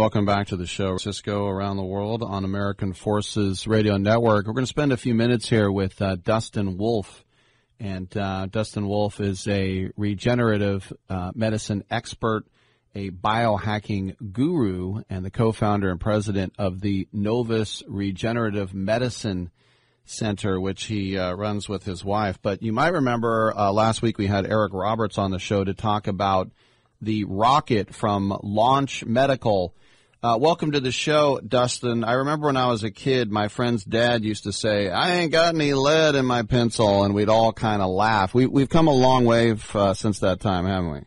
Welcome back to the show, Cisco Around the World on American Forces Radio Network. We're going to spend a few minutes here with Dustin Wolff. And Dustin Wolff is a regenerative medicine expert, a biohacking guru, and the co-founder and president of the Novus Regenerative Medicine Center, which he runs with his wife. But you might remember last week we had Eric Roberts on the show to talk about the rocket from Launch Medical. Welcome to the show, Dustin. I remember when I was a kid, my friend's dad used to say, "I ain't got any lead in my pencil," and we'd all kind of laugh. We've come a long way since that time, haven't we?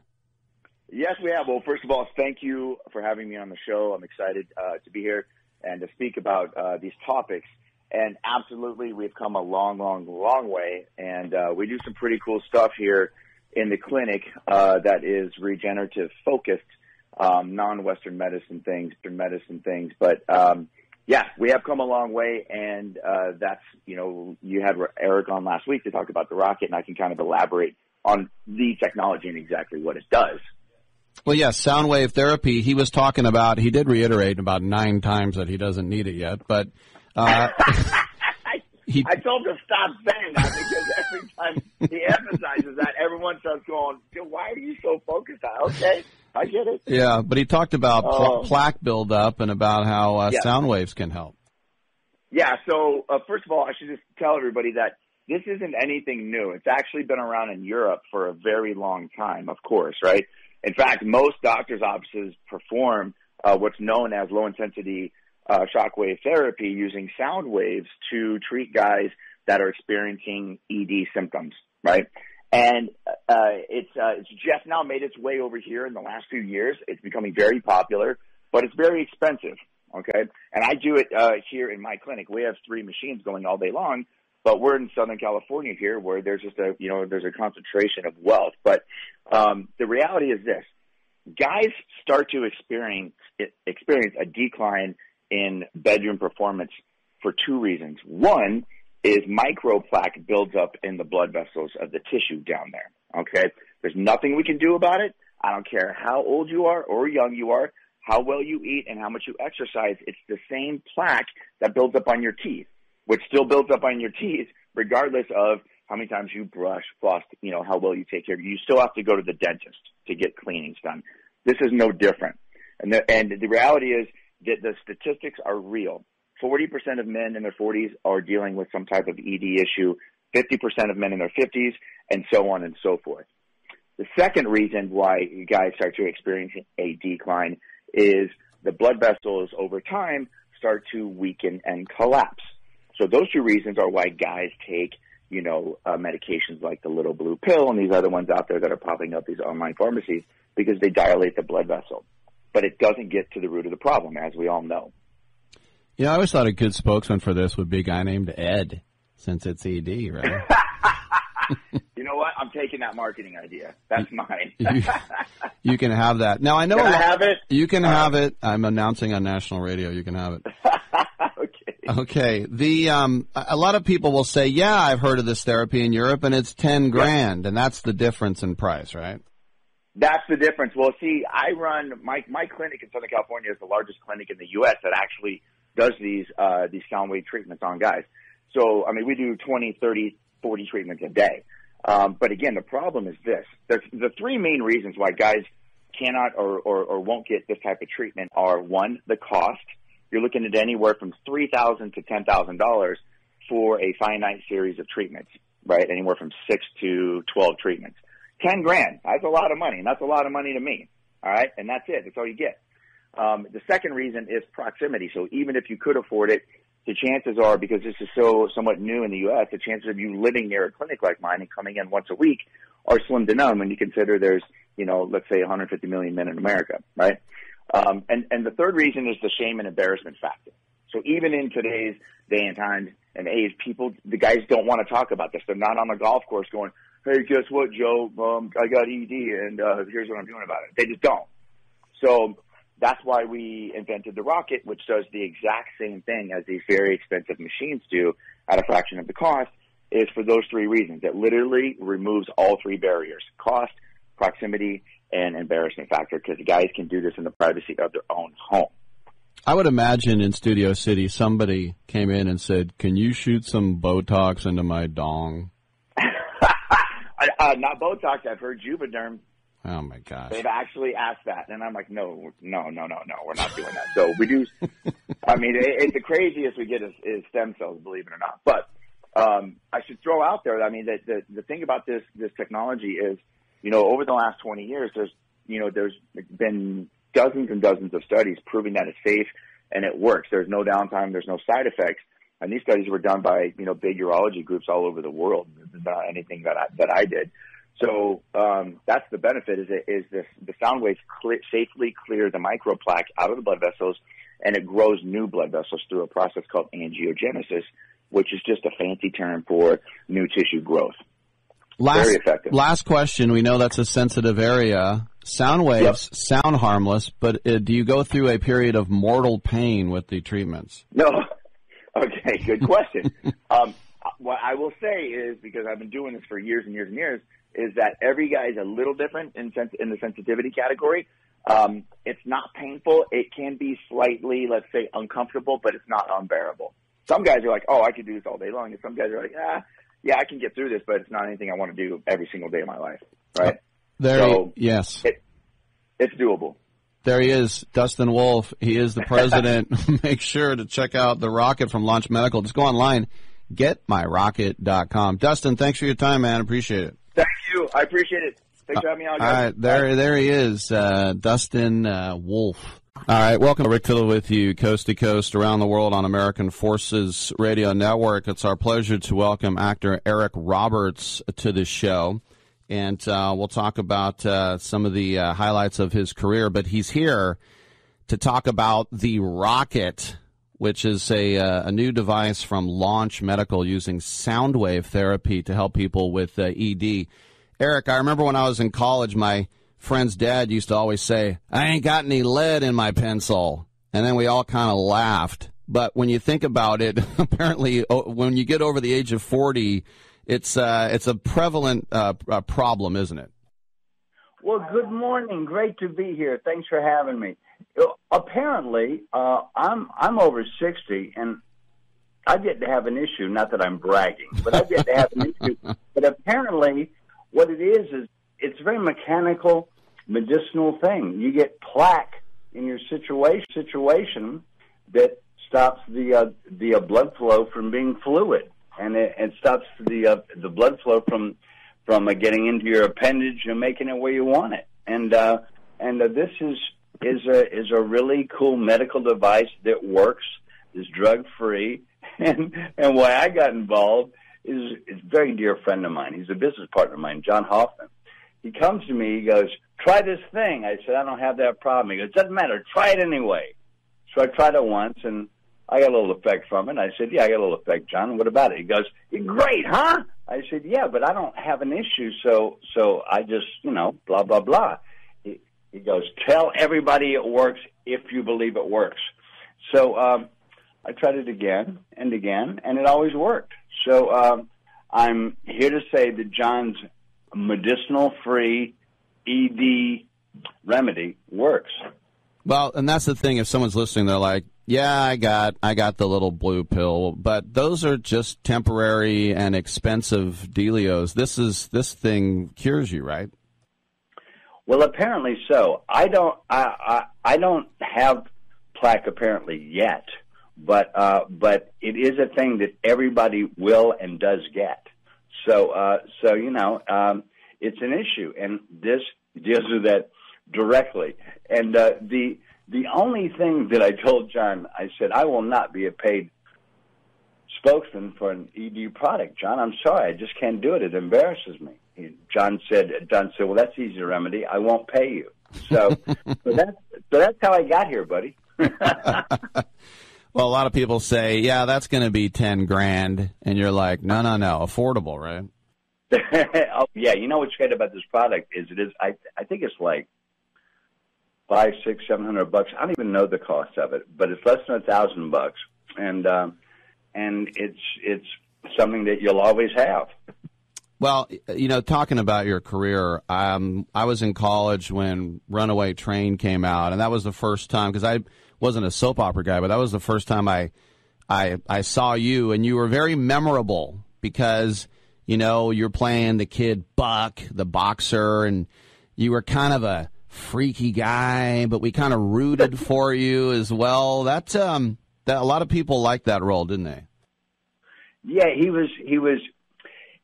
Yes, we have. Well, first of all, thank you for having me on the show. I'm excited to be here and to speak about these topics. And absolutely, we've come a long, long, long way. And we do some pretty cool stuff here in the clinic that is regenerative focused, non-Western medicine things. But yeah, we have come a long way. And that's, you had Eric on last week to talk about the rocket, and I can kind of elaborate on the technology and exactly what it does. Well, yes, sound wave therapy. He was talking about, he did reiterate about 9 times that he doesn't need it yet, but I told him to stop saying that because every time he emphasizes that, everyone starts going, "Why are you so focused on it?" Okay, I get it. Yeah, but he talked about plaque buildup and about how sound waves can help. Yeah, so first of all, I should just tell everybody that this isn't anything new. It's actually been around in Europe for a very long time, of course, right? In fact, most doctors' offices perform what's known as low-intensity shockwave therapy using sound waves to treat guys that are experiencing ED symptoms, right? And it's just now made its way over here in the last few years. It's becoming very popular, but it's very expensive, okay? And I do it here in my clinic. We have 3 machines going all day long, but we're in Southern California here where there's just there's a concentration of wealth. But the reality is this. Guys start to experience a decline in bedroom performance for 2 reasons. One is microplaque builds up in the blood vessels of the tissue down there, okay? There's nothing we can do about it. I don't care how old you are or young you are, how well you eat and how much you exercise. It's the same plaque that builds up on your teeth, which still builds up on your teeth regardless of how many times you brush, floss, how well you take care of it. You still have to go to the dentist to get cleanings done. This is no different. And the reality is that the statistics are real. 40% of men in their 40s are dealing with some type of ED issue, 50% of men in their 50s, and so on and so forth. The second reason why guys start to experience a decline is the blood vessels over time start to weaken and collapse. So those 2 reasons are why guys take, medications like the little blue pill and these other ones out there that are popping up, these online pharmacies, because they dilate the blood vessel. But it doesn't get to the root of the problem, as we all know. Yeah, I always thought a good spokesman for this would be a guy named Ed, since it's ED, right? You know what? I'm taking that marketing idea. That's mine. You can have that. Now, I know Can I have it? You can have it. I'm announcing on national radio. You can have it. Okay. A lot of people will say, "Yeah, I've heard of this therapy in Europe, and it's $10,000, and that's the difference in price, right?" That's the difference. Well, see, I run my clinic in Southern California is the largest clinic in the U.S. that actually does these sound wave treatments on guys. So, we do 20, 30, 40 treatments a day. But again, the problem is this. There's the 3 main reasons why guys cannot or won't get this type of treatment are, 1, the cost. You're looking at anywhere from $3,000 to $10,000 for a finite series of treatments, right? Anywhere from 6 to 12 treatments. $10,000. That's a lot of money, and that's a lot of money to me. All right, and that's it. That's all you get. The second reason is proximity. So even if you could afford it, the chances are, because this is somewhat new in the U.S., the chances of you living near a clinic like mine and coming in once a week are slim to none when you consider there's, let's say 150 million men in America, right? And the third reason is the shame and embarrassment factor. So even in today's day and time and age, the guys don't want to talk about this. They're not on the golf course going, "Hey, guess what, Joe? I got ED, and here's what I'm doing about it." They just don't. So that's why we invented the rocket, which does the exact same thing as these very expensive machines do at a fraction of the cost, is for those 3 reasons. It literally removes all 3 barriers: cost, proximity, and embarrassment factor, because the guys can do this in the privacy of their own home. I would imagine in Studio City somebody came in and said, "Can you shoot some Botox into my dong?" Not Botox. I've heard Juvederm. Oh my gosh! They've actually asked that, and I'm like, no, we're not doing that. So we do. I mean, the craziest we get is stem cells, believe it or not. But I should throw out there. I mean, the thing about this technology is, over the last 20 years, there's been dozens and dozens of studies proving that it's safe and it works. There's no downtime. There's no side effects. And these studies were done by, big urology groups all over the world. This is not anything that I did. So that's the benefit is the sound waves safely clear the microplaque out of the blood vessels, and it grows new blood vessels through a process called angiogenesis, which is just a fancy term for new tissue growth. Very effective. Last question. We know that's a sensitive area. Sound waves sound harmless, but do you go through a period of mortal pain with the treatments? No. Okay, good question. What I will say is, because I've been doing this for years and years and years, is that every guy is a little different in the sensitivity category. It's not painful. It can be slightly, let's say, uncomfortable, but it's not unbearable. Some guys are like, oh, I could do this all day long. And some guys are like, yeah, I can get through this, but it's not anything I want to do every single day of my life, right? Yes. It's doable. There he is, Dustin Wolff. He is the president. Make sure to check out The Rocket from Launch Medical. Just go online, getmyrocket.com. Dustin, thanks for your time, man. Appreciate it. Thank you. I appreciate it. Thanks for having me on, guys. All right, there he is, Dustin Wolff. All right, welcome to Rick Tittle with you, coast to coast, around the world on American Forces Radio Network. It's our pleasure to welcome actor Eric Roberts to the show. And we'll talk about some of the highlights of his career. But he's here to talk about the Rocket, which is a new device from Launch Medical using sound wave therapy to help people with ED. Eric, I remember when I was in college, my friend's dad used to always say, "I ain't got any lead in my pencil." And then we all kind of laughed. But when you think about it, apparently when you get over the age of 40, it's a prevalent problem, isn't it? Well, good morning. Great to be here. Thanks for having me. Apparently, I'm over 60, and I get to have an issue. Not that I'm bragging, but I get to have an issue. But apparently, what it is it's a very mechanical, medicinal thing. You get plaque in your situation that stops the blood flow from being fluid. And it stops the blood flow from getting into your appendage and making it where you want it. And this is a really cool medical device that works, is drug free. And why I got involved is a very dear friend of mine. He's a business partner of mine, John Hoffman. He comes to me. He goes, "Try this thing." I said, "I don't have that problem." He goes, "Doesn't matter. Try it anyway." So I tried it once, and I got a little effect from it. I said, "Yeah, I got a little effect, John. What about it?" He goes, "Great, huh?" I said, "Yeah, but I don't have an issue, so I just, blah, blah, blah." He goes, "Tell everybody it works if you believe it works." So I tried it again and again, and it always worked. So I'm here to say that John's medicinal-free ED remedy works. Well, and that's the thing. If someone's listening, they're like, "Yeah, I got the little blue pill," but those are just temporary and expensive dealios. This thing cures you, right? Well, apparently so. I don't have plaque apparently yet, but it is a thing that everybody will and does get. So it's an issue, and this deals with that directly. And the only thing that I told John, I said, I will not be a paid spokesman for an ED product. John, I'm sorry, I just can't do it. It embarrasses me. John said, "Well, that's easy to remedy. I won't pay you." So that's how I got here, buddy. Well, a lot of people say, "Yeah, that's going to be $10,000," and you're like, "No, affordable, right?" Oh, yeah. You know what's great about this product is I think it's like $500, $600, $700. I don't even know the cost of it, but it's less than $1,000, and it's something that you'll always have. Well, talking about your career, I was in college when Runaway Train came out, and that was the first time, because wasn't a soap opera guy, but that was the first time I saw you, and you were very memorable because, you know, you're playing the kid Buck, the boxer, and you were kind of a freaky guy, but we kind of rooted for you as well. That a lot of people liked that role, didn't they? Yeah, he was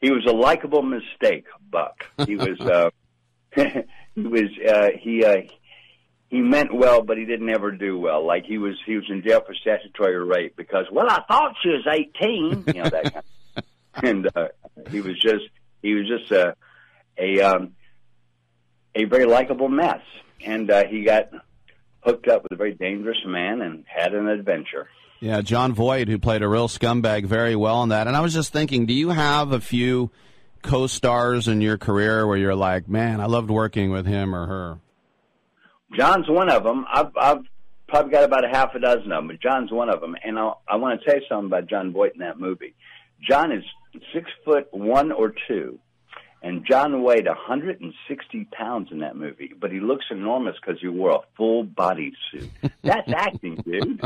a likable mistake, Buck. He was he meant well, but he didn't ever do well. Like he was in jail for statutory rape because, well, I thought she was 18, you know, that kind of. And he was just a very likable mess, and he got hooked up with a very dangerous man and had an adventure. Yeah, John Voight, who played a real scumbag very well in that. And I was just thinking, do you have a few co-stars in your career where you're like, man, I loved working with him or her? John's one of them. I've probably got about a half a dozen of them, but John's one of them. And I want to tell you something about John Voight in that movie. John is 6'1" or 2, and John weighed 160 pounds in that movie. But he looks enormous because he wore a full body suit. That's acting, dude.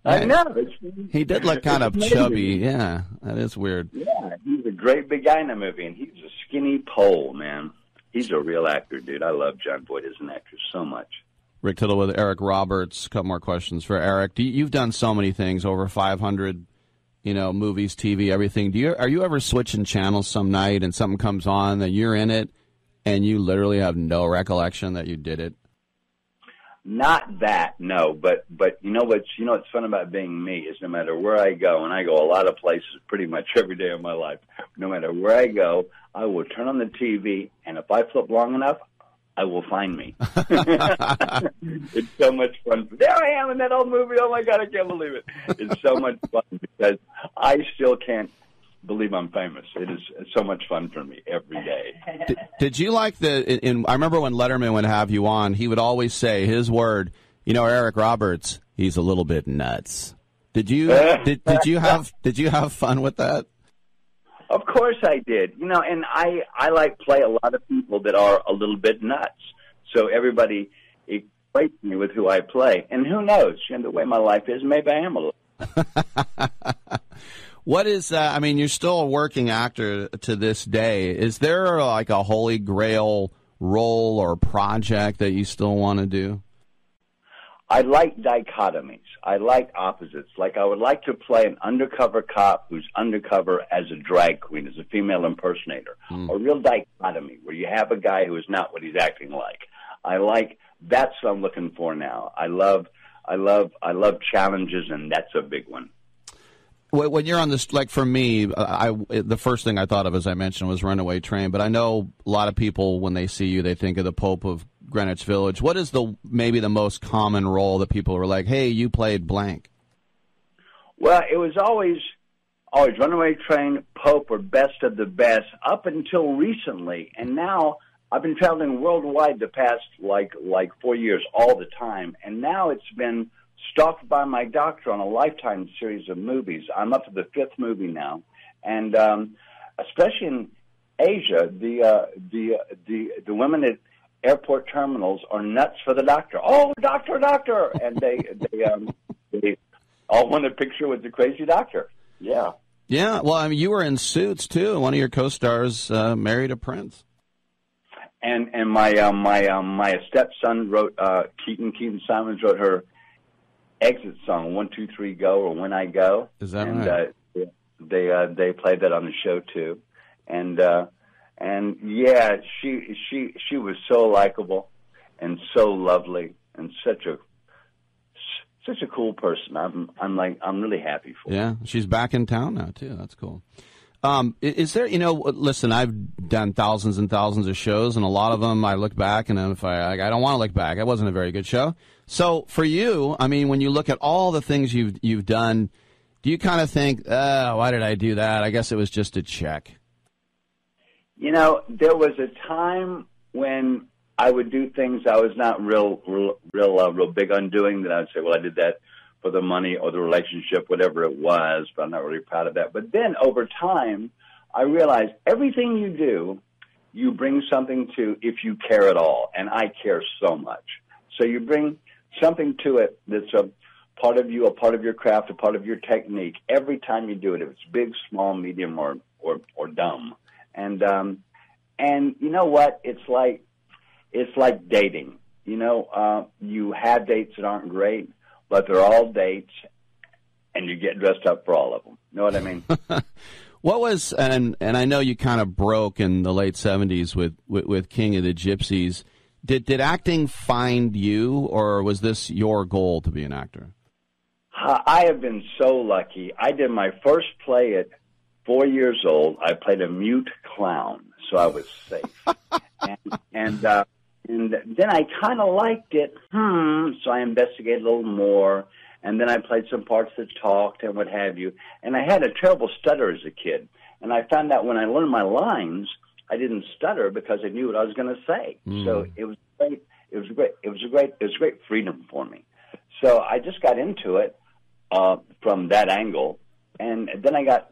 I know. He did look kind of chubby. Yeah, that is weird. Yeah, he's a great big guy in that movie, and he's a skinny pole, man. He's a real actor, dude. I love John Voight as an actor so much. Rick Tittle with Eric Roberts. A couple more questions for Eric. You've done so many things, over 500, movies, TV, everything. Are you ever switching channels some night and something comes on that you're in it and you literally have no recollection that you did it? Not that, no. But what's fun about being me is no matter where I go, and I go a lot of places pretty much every day of my life, no matter where I go, I will turn on the TV, and if I flip long enough, I will find me. It's so much fun. There I am in that old movie. Oh, my God, I can't believe it. It's so much fun because I still can't believe I'm famous. It is so much fun for me every day. Did you like I remember when Letterman would have you on, he would always say his word, Eric Roberts, he's a little bit nuts. Did you have fun with that? Of course I did. And I play a lot of people that are a little bit nuts. So everybody equates me with who I play. And who knows? The way my life is, maybe I am a little. What is, you're still a working actor to this day. Is there like a holy grail role or project that you still want to do? I like dichotomies. I like opposites. Like I would like to play an undercover cop who's undercover as a drag queen, as a female impersonator. A real dichotomy where you have a guy who is not what he's acting like. That's what I'm looking for now. I love challenges, and that's a big one. When you're on this, like for me, the first thing I thought of, as I mentioned, was Runaway Train. But I know a lot of people, when they see you, they think of the Pope of Greenwich Village. What is maybe the most common role that people were like, hey, you played blank? Well, it was always Runaway Train, Pope, or Best of the Best up until recently. And now I've been traveling worldwide the past like 4 years all the time. And now it's been stalked by my doctor on a Lifetime series of movies. I'm up to the 5th movie now. And especially in Asia, the women at airport terminals are nuts for the doctor. Oh, doctor! And they all want a picture with the crazy doctor. Yeah. Yeah. Well, you were in Suits too. One of your co-stars married a prince. And my stepson wrote Keaton Simons wrote her exit song, 1, 2, 3, go, or When I Go. Is that right? They played that on the show too, and yeah, she was so likable and so lovely and such a cool person. I'm really happy for her. Yeah, she's back in town now too. That's cool. Is there, listen, I've done thousands and thousands of shows, and a lot of them I look back, and if I don't want to look back. It wasn't a very good show. So for you, when you look at all the things you've done, do you kind of think, why did I do that? I guess it was just a check. There was a time when I would do things I was not real big on doing, that I would say, well, I did that for the money or the relationship, whatever it was, but I'm not really proud of that. But then over time, I realized everything you do, you bring something to if you care at all, and I care so much. So you bring something to it that's a part of you, a part of your craft, a part of your technique. Every time you do it, if it's big, small, medium, or dumb, and you know what? It's like dating. You know, you have dates that aren't great, but they're all dates, and you get dressed up for all of them. You know what I mean? What was, and I know you kind of broke in the late 70s with King of the Gypsies. Did acting find you, or was this your goal to be an actor? I have been so lucky. I did my first play at 4 years old. I played a mute clown, so I was safe. and then I kind of liked it, so I investigated a little more. And then I played some parts that talked and what have you. And I had a terrible stutter as a kid. And I found out when I learned my lines, I didn't stutter because I knew what I was going to say. So it was great. It was great. It was great freedom for me. So I just got into it from that angle, and then I got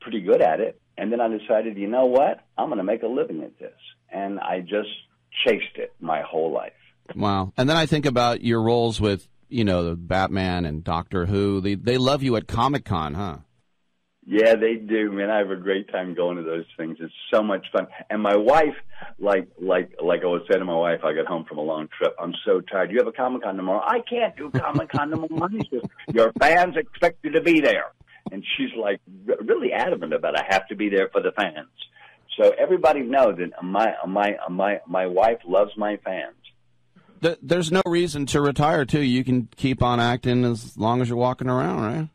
pretty good at it. And then I decided, you know what? I'm going to make a living at this. And I just chased it my whole life. Wow. And then I think about your roles with, you know, the Batman and Doctor Who. They love you at Comic-Con, huh? Yeah, they do, man. I have a great time going to those things. It's so much fun. And my wife, like I was saying to my wife, I got home from a long trip. I'm so tired. You have a Comic-Con tomorrow? I can't do Comic-Con tomorrow. She says, your fans expect you to be there. And she's like really adamant about I have to be there for the fans. So everybody knows that my wife loves my fans. There's no reason to retire, too. You can keep on acting as long as you're walking around, right?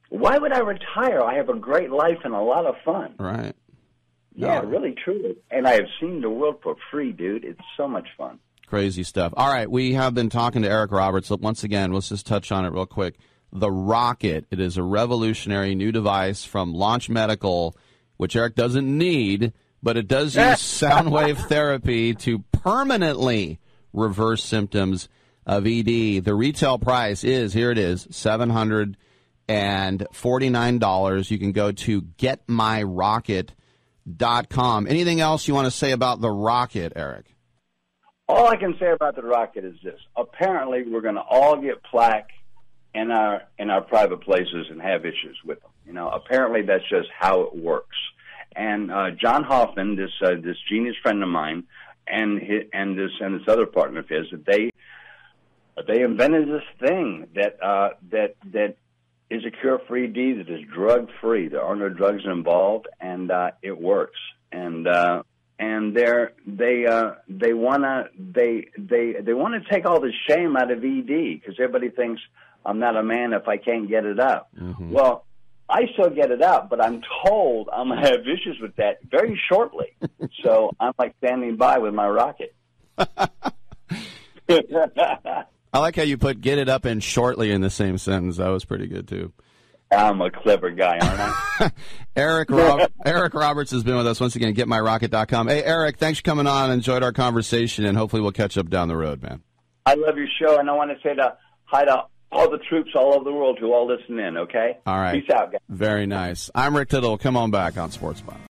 Why would I retire? I have a great life and a lot of fun. Right. Yeah, really, truly. And I have seen the world for free, dude. It's so much fun. Crazy stuff. All right, we have been talking to Eric Roberts. Once again, let's just touch on it real quick. The Rocket. It is a revolutionary new device from Launch Medical, which Eric doesn't need, but it does use sound wave therapy to permanently reverse symptoms of ED. The retail price is, here it is, $749. You can go to getmyrocket.com. Anything else you want to say about the Rocket, Eric? All I can say about the Rocket is this. Apparently, we're going to all get plaque in our private places and have issues with them. You know, apparently that's just how it works. And John Hoffman, this genius friend of mine, and this other partner of his, they invented this thing that is a cure-free D, that is drug-free. There are no drugs involved, and it works. And they wanna take all the shame out of ED, because everybody thinks I'm not a man if I can't get it up. Mm-hmm. Well, I still get it up, but I'm told I'm going to have issues with that very shortly. So I'm like standing by with my Rocket. I like how you put "get it up" and "shortly" in the same sentence. That was pretty good, too. I'm a clever guy, aren't I? Eric Roberts has been with us once again at GetMyRocket.com. Hey, Eric, thanks for coming on. Enjoyed our conversation, and hopefully we'll catch up down the road, man. I love your show, and I want to say hi to all the troops all over the world who all listen in, okay? All right. Peace out, guys. Very nice. I'm Rick Tittle. Come on back on Sports Byline.